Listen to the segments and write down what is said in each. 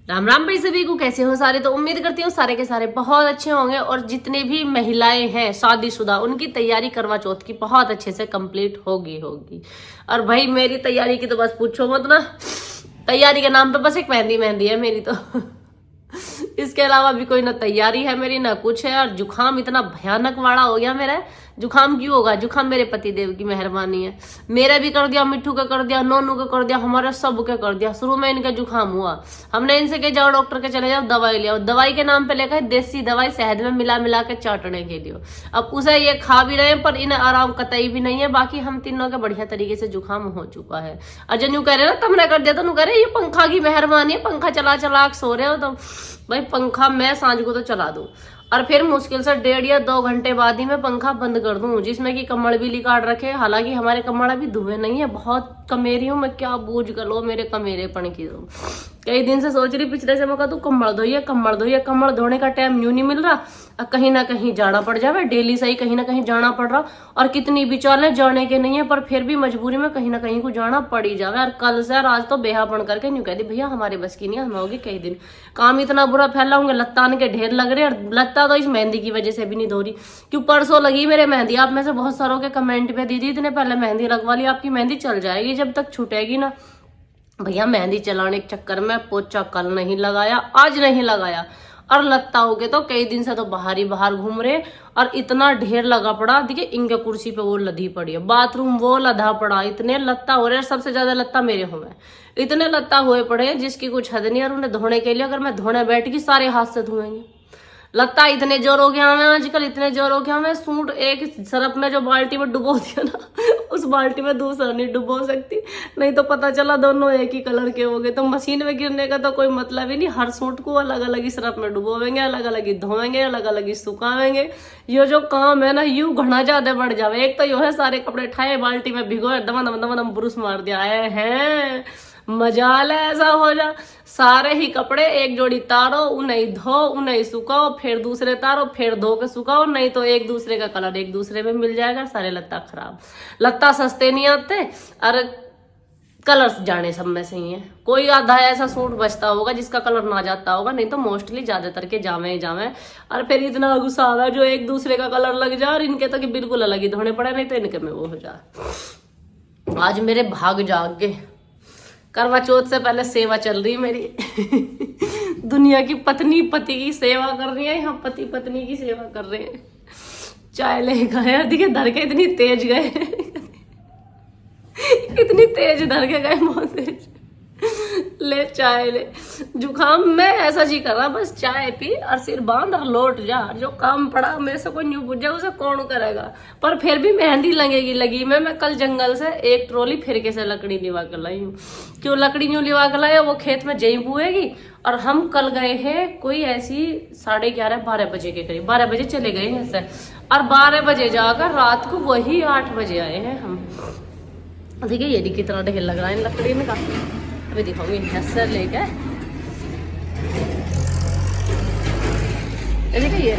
राम राम भाई सभी को, कैसे हो सारे। तो उम्मीद करती हूँ सारे के सारे बहुत अच्छे होंगे और जितने भी महिलाएं हैं शादीशुदा उनकी तैयारी करवा चौथ की बहुत अच्छे से कंप्लीट होगी। और भाई मेरी तैयारी की तो बस पूछो मत ना। तैयारी के नाम पे बस एक मेहंदी मेहंदी है मेरी तो इसके अलावा भी कोई ना तैयारी है मेरी ना कुछ है। और जुखाम इतना भयानक वाला हो गया मेरा। जुखाम क्यों होगा? जुखाम मेरे पति देव की मेहरबानी है। मेरा भी कर दिया, मिट्टू का कर दिया, नोनू का कर दिया, हमारे सब के कर दिया। शुरू में इनका जुखाम हुआ, हमने इनसे कहा जाओ डॉक्टर के चले जाओ, दवाई ले आओ। दवाई के नाम पे लेकर देसी दवाई शहद में मिला मिला के चाटने के लिए। अब उसे ये खा भी रहे हैं पर इन्हें आराम कतई भी नहीं है। बाकी हम तीनों के बढ़िया तरीके से जुखाम हो चुका है। अजय यूं कह रहे ना तुमने कर दिया, तो कह रहे ये पंखा की मेहरबानी है, पंखा चला चला के सो रहे हो। तो भाई पंखा मैं सांझ को तो चला दूं और फिर मुश्किल से 1.5 या 2 घंटे बाद ही मैं पंखा बंद कर दूं, जिसमें कि कमर भी लिकाट रखे। हालांकि हमारे कमर अभी धुए नहीं है, बहुत कमेरी हूं मैं, क्या बूझ कर लो मेरे कमेरेपन की। तो कई दिन से सोच रही पिछले से, मैं कहा तू कमर धोइए कमर धोइए। कमर धोने का टाइम यूं नहीं मिल रहा, कहीं ना कहीं जाना पड़ जावे। डेली से ही कहीं ना कहीं जाना पड़ रहा और कितनी भी चाले जाने के नहीं है पर फिर भी मजबूरी में कहीं ना कहीं को जाना पड़ ही जावे। और कल से आज तो बेहापन करके न्यू कह दी भैया हमारे बस की नहीं, हम होगी कई दिन काम इतना बुरा फैला होंगे। लत्तान के ढेर लग रहे और लत्ता तो इस मेहंदी की वजह से भी नहीं धो रही। क्यों परसों लगी मेरे मेहंदी। आप में से बहुत सारों के कमेंट पे दीदी इतने पहले मेहंदी लगवा ली, आपकी मेहंदी चल जाएगी जब तक छूटेगी ना। भैया मेहंदी चलाने के चक्कर में पोचा कल नहीं लगाया, आज नहीं लगाया और लत्ता हो गए तो कई दिन से तो बाहर ही बाहर घूम रहे और इतना ढेर लगा पड़ा। देखिए इनके कुर्सी पे वो लदी पड़ी है, बाथरूम वो लदा पड़ा, इतने लत्ता हो रहे हैं। सबसे ज्यादा लत्ता मेरे हो गए, इतने लत्ता हुए पड़े हैं जिसकी कुछ हद नहीं। और उन्हें धोने के लिए अगर मैं धोने बैठ गई सारे हाथ से धोएंगे। लगता है इतने जोर हो गया हमें आजकल, इतने जोर हो गया हमें। सूट एक सरफ में जो बाल्टी में डुबो दिया ना उस बाल्टी में दूसरा नहीं डुबो सकती, नहीं तो पता चला दोनों एक ही कलर के हो गए। तो मशीन में गिरने का तो कोई मतलब ही नहीं। हर सूट को अलग अलग ही सरफ में डुबोवेंगे, अलग अलग ही धोएंगे, अलग अलग ही सुखावेंगे। ये जो काम है ना यूं घना ज्यादा बढ़ जावे। एक तो यो है सारे कपड़े ठाए बाल्टी में भिगोए, दमा दम दमा दम ब्रुश मार दिया है मजाल है। ऐसा हो जा सारे ही कपड़े एक जोड़ी तारो, उन्हें धो उन्हें सुखाओ, फिर दूसरे तारो, फिर धो के सुखाओ, नहीं तो एक दूसरे का कलर एक दूसरे में मिल जाएगा। सारे लत्ता खराब। लत्ता सस्ते नहीं आते और कलर जाने सब में से ही है। कोई आधा ऐसा सूट बचता होगा जिसका कलर ना जाता होगा, नहीं तो मोस्टली ज्यादातर के जावे ही जावे। और फिर इतना गुस्सा आ रहा जो एक दूसरे का कलर लग जाए और इनके तो बिल्कुल अलग ही धोने पड़े, नहीं तो इनके में वो हो जाए। आज मेरे भाग जाग गए। करवा चौथ से पहले सेवा चल रही है मेरी दुनिया की पत्नी पति की सेवा कर रही है, यहाँ पति पत्नी की सेवा कर रहे हैं। चाय ले गए, देखिए धर के इतनी तेज गए इतनी तेज धर के गए, बहुत तेज। ले चाय ले। जुखाम में ऐसा जी कर रहा बस चाय पी और सिर बांध और लौट जा। जो काम पड़ा मेरे से कोई न्यू पूछे उसे कौन करेगा। पर फिर भी मेहंदी लगेगी लगी। मैं कल जंगल से एक ट्रॉली फिरके से लकड़ी लिवा कर लाई हूँ। क्यों लकड़ी न्यू लिवा कर लाया, वो खेत में जई बुएगी। और हम कल गए हैं कोई ऐसी 11:30-12 बजे के करीब, 12 बजे चले गए हैं ऐसे। और 12 बजे जाकर रात को वही 8 बजे आए हैं हम। देखिए ये कितना ढेर लग रहा है लकड़ी में का। अभी दिखाऊंगी ऐसा लेकर, देखिए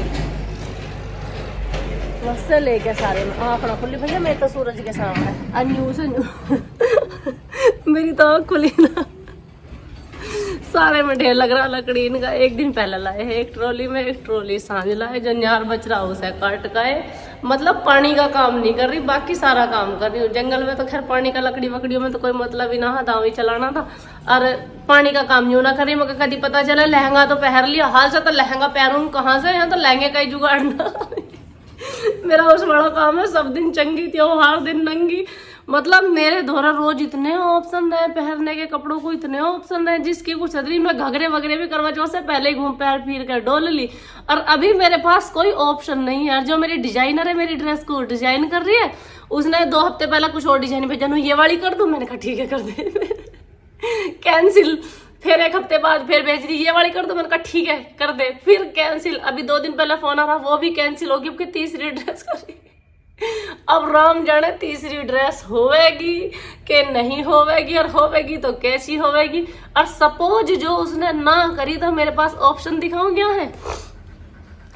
मस्त लेके सारे में आँख ना खुली। भैया मैं तो सूरज के सामने अन्यू से मेरी तो आँख खुली ना। सारे में ढेर लग रहा लकड़ी इनका। एक दिन पहले लाए है एक ट्रॉली में, एक ट्रॉली सांझ लाए। जो न्यार बच रहा उसे काट काए। मतलब पानी का काम नहीं कर रही, बाकी सारा काम कर रही हूँ। जंगल में तो खैर पानी का लकड़ी वकड़ियों में तो कोई मतलब ही ना था, दाव ही चलाना था। और पानी का काम यूं ना करी। मगर कभी पता चला लहंगा तो पहन लिया, हाल से तो लहंगा पहनूं कहाँ से, यहाँ तो लहंगे का ही जुगाड़ना मेरा उस बड़ा काम है। सब दिन चंगी त्योहार दिन नंगी। मतलब मेरे द्वारा रोज इतने ऑप्शन है पहनने के कपड़ों को, इतने ऑप्शन है जिसकी कुछ सदरी। मैं घघरे वगैरह भी करवा चौथ से पहले ही घूम पैर फिर कर डोल ली। और अभी मेरे पास कोई ऑप्शन नहीं है। जो मेरी डिजाइनर है मेरी ड्रेस को डिजाइन कर रही है, उसने 2 हफ्ते पहले कुछ और डिजाइन भेजा, ये वाली कर दूं। मैंने कहा ठीक है कर दे कैंसिल। फिर 1 हफ्ते बाद फिर भेज दी, ये वाली कर दो। मैंने कहा ठीक है कर दे, फिर कैंसिल। अभी 2 दिन पहले फोन आ रहा, वो भी कैंसिल होगी। अब तीसरी ड्रेस कर रही। अब राम जाने तीसरी ड्रेस होवेगी कि नहीं होवेगी, और होवेगी तो कैसी होवेगी। और सपोज जो उसने ना करी तो मेरे पास ऑप्शन दिखाऊं क्या है।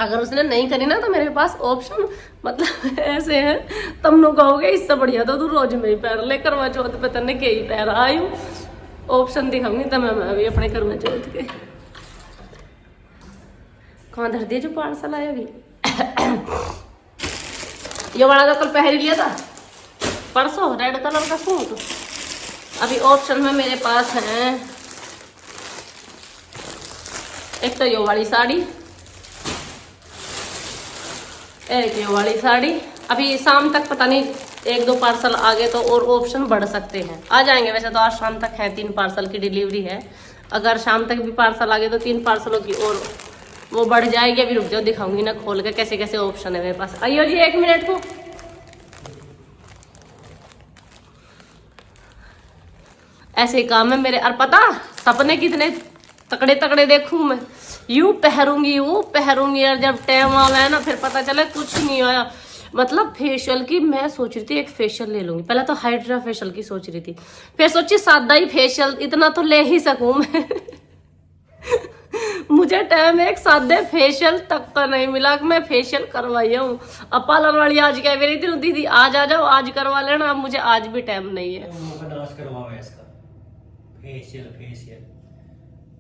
अगर उसने नहीं करी ना तो मेरे पास ऑप्शन मतलब ऐसे है, तुम लोग कहोगे इससे बढ़िया तो तू रोज में ही पैर ले करवा चौथ पे तने के ही पैर आई हूँ। ऑप्शन दिखाऊंगी तो मैं अभी अपने करवा चौथ के। कहाँ धर दिया जो पार्सल आया अभी। ये वाला तो कल पहन लिया था परसों, रेड कलर का सूट। अभी ऑप्शन में मेरे पास है एक तो ये वाली साड़ी, एक ये वाली साड़ी। अभी शाम तक पता नहीं 1-2 पार्सल आ गए तो और ऑप्शन बढ़ सकते हैं, आ जाएंगे। वैसे तो आज शाम तक है, 3 पार्सल की डिलीवरी है। अगर शाम तक भी पार्सल आ गए तो 3 पार्सलों की और वो बढ़ जाएगी। अभी रुक जाओ, दिखाऊंगी ना खोल के कैसे कैसे ऑप्शन है मेरे पास। आइयो जी 1 मिनट को। ऐसे ही काम है मेरे। और पता सपने कितने तकड़े तकड़े देखूं मैं, यूं पहरूंगी वो पहरूंगी, और जब टाइम आवा है ना फिर पता चले कुछ नहीं आया। मतलब फेशियल की मैं सोच रही थी एक फेशियल ले लूंगी, पहले तो हाइड्रा फेशियल की सोच रही थी, फिर सोची सादा ही फेशियल, इतना तो ले ही सकूं मैं। मुझे टाइम एक सादे फेशियल तक का नहीं मिला कि मैं फेशियल करवाई हूँ। अब पार्लर वाली आज कह रही थी दीदी आज आ जाओ, आज करवा लेना। अब मुझे आज भी टाइम नहीं है।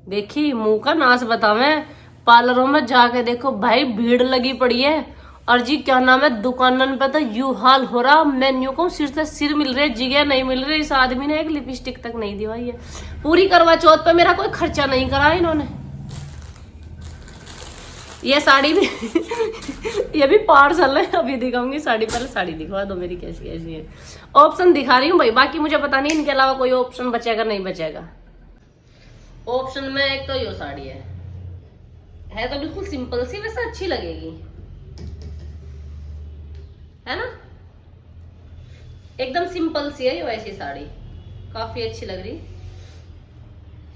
देखी मुंह का नाश बतावे, पार्लरों में जाके देखो भाई भीड़ लगी पड़ी है। और जी क्या नाम है, दुकानन पे तो यू हाल हो रहा, मैं न्यू कहूँ सिर से सिर मिल रहे, जगह नहीं मिल रही। इस आदमी ने एक लिपस्टिक तक नहीं दिवाई है। पूरी करवा चौथ पे मेरा कोई खर्चा नहीं करा इन्होंने। ये साड़ी भी ये भी पार्सल है, अभी दिखाऊंगी साड़ी। पहले साड़ी दिखवा दो मेरी कैसी कैसी है। ऑप्शन दिखा रही हूँ भाई, बाकी मुझे पता नहीं इनके अलावा कोई ऑप्शन बचेगा नहीं बचेगा। ऑप्शन में एक तो ये साड़ी है तो बिल्कुल सिंपल सी, वैसे अच्छी लगेगी है ना, एकदम सिंपल सी है ये वैसी साड़ी, काफी अच्छी लग रही।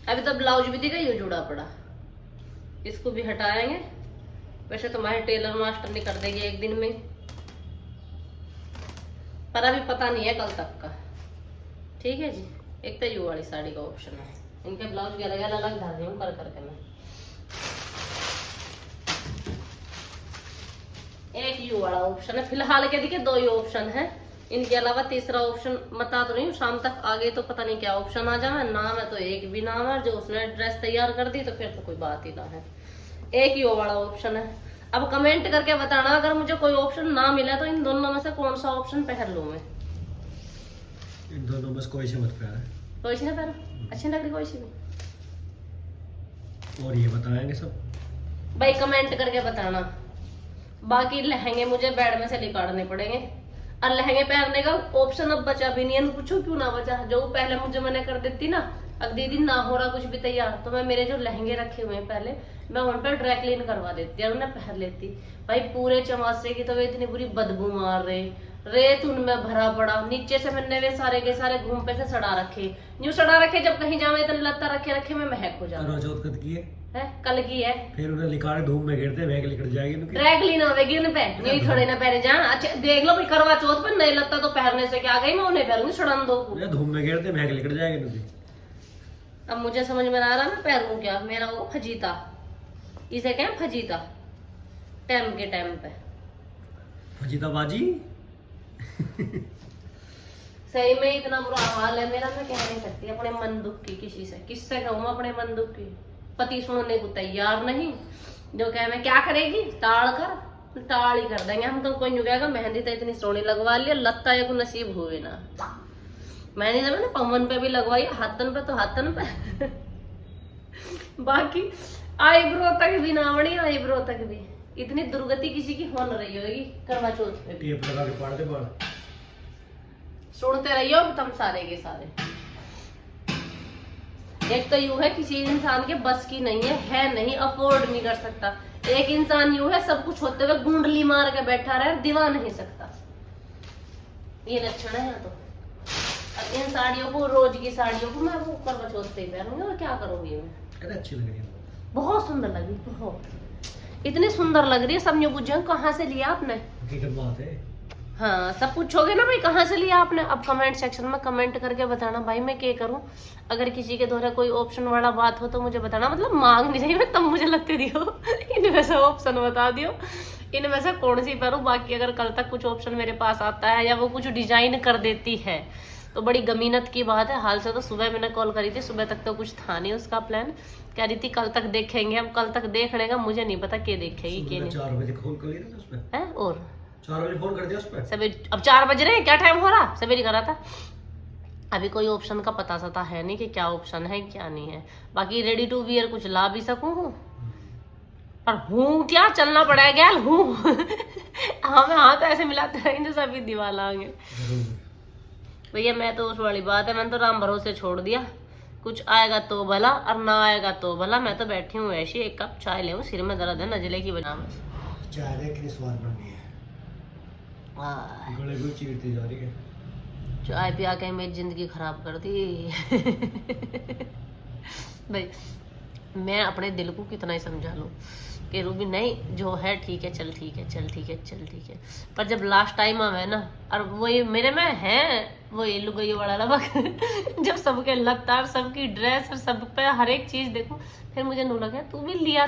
अभी तो ब्लाउज भी दिखा ये जुड़ा पड़ा, इसको भी हटाएंगे। वैसे तुम्हारे टेलर मास्टर ने कर देगी 1 दिन में, पर अभी पता नहीं है कल तक का। ठीक है जी। एक तो यू वाली साड़ी का ऑप्शन है, इनके ब्लाउज भी अलग अलग डाल रही हूँ कर करके मैं। एक यू वाला ऑप्शन है, फिलहाल के देखिए 2 ही ऑप्शन है। इनके अलावा तीसरा ऑप्शन बता तो रही हूँ, शाम तक आगे तो पता नहीं क्या ऑप्शन आ जाए। नाम है तो एक भी नाम है, जो उसने ड्रेस तैयार कर दी तो फिर तो कोई बात ही ना है। एक ही वो वाला ऑप्शन है। अब कमेंट करके बताना अगर मुझे कोई ऑप्शन ना मिला तो इन दोनों में से कौन सा ऑप्शन पहन लूं मैं। इन दोनों में कोई से मत पहन, कोई से ना पहन, अच्छी लग रही कोई सी भी। और ये बताएंगे सब भाई कमेंट करके बताना। बाकी लहंगे मुझे बेड में से निकालने पड़ेंगे, और लहंगे पहनने का ऑप्शन अब बचा भी नहीं है। पूछो क्यों ना बचा, जो पहले मुझे मैंने कर देती ना, अब दीदी ना हो रहा कुछ भी तैयार तो मैं मेरे जो लहंगे रखे हुए हैं पहले मैं उन पर ड्राई क्लीन करवा देती और उन्हें पहन लेती। भाई पूरे चमासे की तो वे इतनी बुरी बदबू मार रहे, रेत उनमें भरा पड़ा, नीचे से मैंने वे सारे के सारे घूम पे से सड़ा रखे, न्यू सड़ा रखे। जब कहीं जावे इतने लत्ता रखे में महक हो जाता है। कल की है, फिर उन्हें लिकाड़े धूप में गिरते महक निकल जाएगी, ड्राई क्लीन होगी उन पे, यही थोड़े ना पहने जा। अच्छा देख लो भाई करवा चौथ पर नए लत्ता तो पहनने से क्या गई, मैं उन्हें पहनूंगी सड़न दो, धूप में गिरते महक निकल जाएगी। अब मुझे समझ में आ रहा मैं पहनूं क्या, मेरा वो फजीता, इसे क्या फजीता, टाइम के टाइम पे फजीता बाजी। सही में इतना बुरा हाल है मेरा, मैं कह नहीं सकती अपने मन दुख की किसी से, किससे कहूँ अपने मन दुख की। पति सुनने को तैयार नहीं, जो कहे मैं क्या करेगी, टाल कर, टाल ही कर देंगे हम तो। कोई नहीं कहेगा मेहंदी तो इतनी सोनी लगवा लिया, लगता है को नसीब हुए ना। मेहंदी तो मैंने पवन पे भी लगवाई, हाथन पे तो हाथन पे। बाकी आईब्रो तक भी ना बड़ी, आईब्रो तक भी इतनी दुर्गति किसी की हो न रही होगी करवा चौथ पे। टेप लगा के पाड़ दे बाल। सुनते रहियो तुम सारे के सारे। एक तो यूं है किसी इंसान के बस की नहीं है नहीं, अफोर्ड नहीं कर सकता। एक इंसान यूं है सब कुछ होते हुए गुंडली मार के बैठा रहे, दिवा नहीं सकता। ये लक्षण है तो। अब इन साड़ियों को, रोज की साड़ियों को मैं वो करवा चौथ पे पहनूंगी और क्या करूंगी मैं। अच्छी लग रही है, बहुत सुंदर लग रही, बहुत इतनी सुंदर लग रही है। सब न्यू पूछे कहाँ से लिया आपने, बात है। हाँ सब पूछोगे ना भाई कहाँ से लिया आपने। अब कमेंट सेक्शन में कमेंट करके बताना भाई मैं क्या करूँ। अगर किसी के द्वारा कोई ऑप्शन वाला बात हो तो मुझे बताना, मतलब मांग नहीं चाहिए, तब मुझे लगते दियो। इनमें से ऑप्शन बता दियो, इनमें से कौन सी करूँ। बाकी अगर कल तक कुछ ऑप्शन मेरे पास आता है या वो कुछ डिजाइन कर देती है तो बड़ी गमीनत की बात है। हाल से तो सुबह मैंने कॉल करी थी, सुबह तक तो कुछ था नहीं उसका प्लान। कह रही थी कल तक देखेंगे। अब कल तक देखने का मुझे नहीं पता क्या देखेगी क्या नहीं। 4 बजे फोन कर लिया था उसमें है और 4 बजे फोन कर दिया उस पर। सवेरे अब 4 बज रहे हैं, क्या टाइम हो रहा, सवेरे करा था। अभी कोई ऑप्शन का पता सता है नहीं कि क्या ऑप्शन है क्या नहीं है। बाकी रेडी टू वियर कुछ ला भी सकूं हूँ, पर हूँ क्या, चलना पड़ेगा गैल हूँ। हमें हाथ ऐसे मिलाते रहेंगे सभी दीवार आएंगे। भैया मैं तो उस वाली बात है, मैंने तो राम भरोसे छोड़ दिया। कुछ आएगा तो भला और ना आएगा तो भला। मैं तो बैठी हूँ ऐसी, एक कप चाय ले, सिर में दर्द है नजले की वजह में। चाय देख कितनी स्वाद बन गई है, गले को चीरती जा रही है। चाय पिया के मेरी जिंदगी खराब कर दी। भाई मैं अपने दिल को कितना ही समझा लूं कि रूबी नहीं जो है ठीक है, चल ठीक है, चल ठीक है, चल ठीक है। पर जब लास्ट टाइम आवे ना, और वही मेरे में है वही लुगाई वाला लबक। जब सबके लतार, सबकी ड्रेस और सब पे हर एक चीज देखूं, फिर मुझे नू लगा तू भी लिया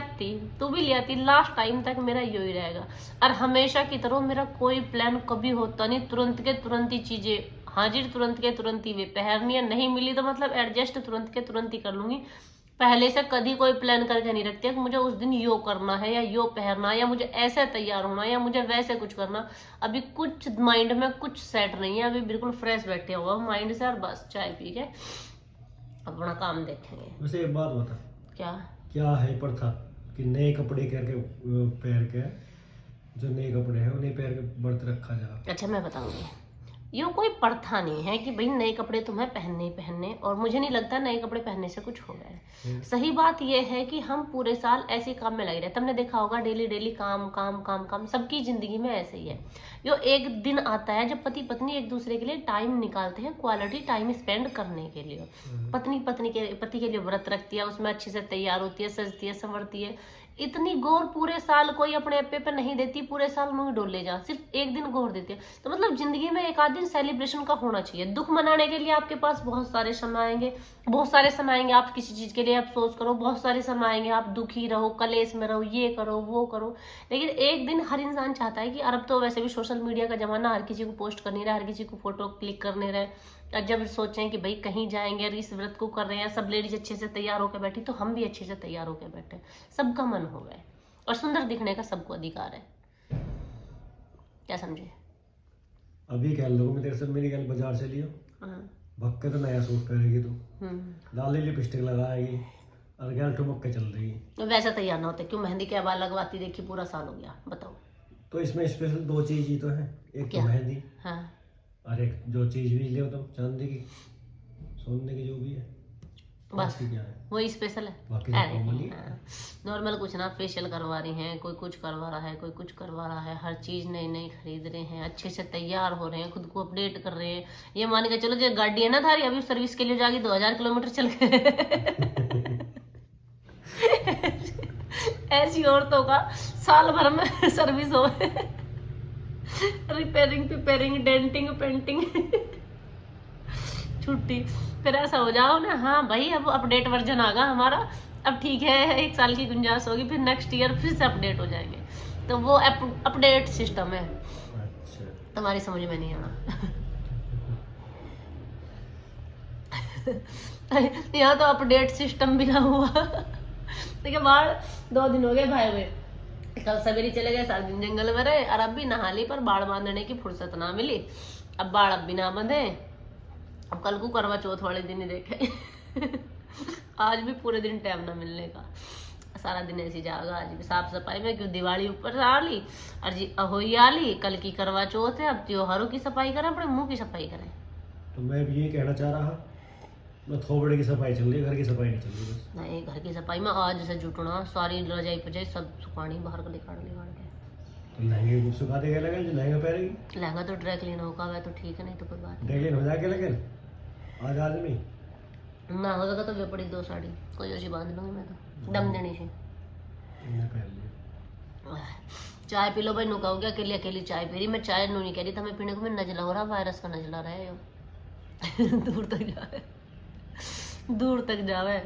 थी। लास्ट टाइम तक मेरा यो ही रहेगा। और हमेशा की तरह मेरा कोई प्लान कभी होता नहीं, तुरंत के तुरंत ही चीजें हाजिर, तुरंत के तुरंत ही वे पहननी है। नहीं मिली तो मतलब एडजस्ट तुरंत के तुरंत ही कर लूंगी। पहले से कभी कोई प्लान करके नहीं रखती है कि मुझे उस दिन यो करना है या यो पहनना या मुझे ऐसे तैयार होना या मुझे वैसे कुछ करना। अभी कुछ माइंड में कुछ सेट नहीं है, अभी बिल्कुल फ्रेश बैठे हुआ माइंड से, और बस चाय पी के अपना काम देखेंगे। वैसे एक बात बता, क्या है प्रथा कि नए कपड़े करके पहन के, जो नए कपड़े हैं उन्हें पहन के व्रत रखा जा। अच्छा मैं बताऊंगी, यो कोई प्रथा नहीं है कि भाई नए कपड़े तुम्हें पहनने ही पहनने, और मुझे नहीं लगता नए कपड़े पहनने से कुछ हो गया। सही बात यह है कि हम पूरे साल ऐसे काम में लगे रहते। तुमने देखा होगा डेली डेली काम काम काम काम, सबकी जिंदगी में ऐसे ही है। यो एक दिन आता है जब पति पत्नी एक दूसरे के लिए टाइम निकालते हैं, क्वालिटी टाइम स्पेंड करने के लिए। पत्नी पति के लिए व्रत रखती है, उसमें अच्छे से तैयार होती है, सजती है, संवरती है। इतनी गौर पूरे साल कोई अपने अपने पे नहीं देती, पूरे साल मुंह डोल ले जा, सिर्फ एक दिन गौर देती है। तो मतलब जिंदगी में एक आध दिन सेलिब्रेशन का होना चाहिए। दुख मनाने के लिए आपके पास बहुत सारे समय आएंगे, बहुत सारे समय आएंगे आप किसी चीज के लिए अफसोस करो, बहुत सारे समय आएंगे आप दुखी रहो, कलेश में रहो, ये करो वो करो। लेकिन एक दिन हर इंसान चाहता है कि अब तो वैसे भी सोशल मीडिया का जमाना, हर किसी को पोस्ट करनी रहे, हर किसी को फोटो क्लिक करने रहे। और जब सोचें कि भाई कहीं जाएंगे और इस व्रत को कर रहे हैं, सब लेडीज अच्छे से तैयार होकर बैठी, तो हम भी अच्छे से तैयार होकर बैठे। सबका मन हो गए और सुंदर दिखने का सबको अधिकार है। क्या समझे? अभी कह लो मैं तेरे से मेरी गल बाजार से लियो, भक्के तो नया सूट पहनेगी तू, लाली लिपस्टिक लगाएगी और गल ठुमक के चल रही। वैसे तैयार ना होते क्यों? मेहंदी के बाल लगवाती देखी पूरा साल हो गया, बताओ। तो इसमें स्पेशल 2 चीज ही तो है, एक तो मेहंदी, हाँ, और एक जो चीज भी ले तो चांदी की, सोने की, जो भी है बस क्या है वही स्पेशल है। बाकी अरे नॉर्मल ही। नॉर्मल कुछ ना, फेशियल करवा रही हैं, कोई कुछ करवा रहा है, कोई कुछ करवा रहा है, हर चीज नई नई खरीद रहे हैं, अच्छे से तैयार हो रहे हैं, खुद को अपडेट कर रहे हैं। ये मान के चलो जो गाड़ी है ना थारी, अभी सर्विस के लिए जाएगी 2000 किलोमीटर चल के। ऐसी औरतों का साल भर में सर्विस हो, रिपेयरिंग पिपेयरिंग डेंटिंग पेंटिंग, छुट्टी। फिर ऐसा हो जाओ ना, हाँ भाई अब अपडेट वर्जन आगा हमारा, अब ठीक है 1 साल की गुंजाइश होगी, फिर नेक्स्ट ईयर फिर से अपडेट हो जाएंगे। तो वो अपडेट सिस्टम है। अच्छा, तुम्हारी समझ में नहीं आना। यहाँ तो अपडेट सिस्टम भी ना हुआ। देखिए बाढ़ 2 दिन हो गए भाई हुए, कल सवेरे चले गए, सारा दिन जंगल में रहे, और अब भी नहा ली, पर बाढ़ बांधने की फुर्सत ना मिली। अब बाढ़ अब भी ना बंधे, अब कल को करवा चौथ वाले दिन ही देखे। आज भी पूरे दिन टाइम ना मिलने का, सारा दिन ऐसी जाएगा। आज भी साफ सफाई में, क्यों दिवाली ऊपर आ ली और जी अहोई आ ली, कल की करवा चौथ है, अब त्योहारों की सफाई करें, अपने मुंह की सफाई करें। तो मैं भी ये कहना चाह रहा, मैं थोबड़े की सफाई चल रही है, घर की सफाई नहीं चल रही बस। नहीं, घर की सफाई में आज से जुटना, सारी रजाई पजाई सब सुखानी, बाहर का निकाल के। तो लहंगे को सुखा देगा लगन, जो लहंगा पहनेगी। लहंगा तो ड्राई क्लीन होगा वह तो ठीक है, नहीं तो कोई बात ड्राई क्लीन हो जाके लगन आज आदमी ना हो जाएगा तो वे पड़ी 2 साड़ी कोई ऐसी बांध लूंगी मैं तो, दम देनी से। पहन लिया। चाय पी लो भाई, नुका हो गया, अकेली अकेली चाय पी रही मैं। चाय नू नहीं कह रही था मैं पीने को, मैं नजला हो रहा, वायरस का नजला रहा है यो। दूर तक जावे, दूर तक जावे।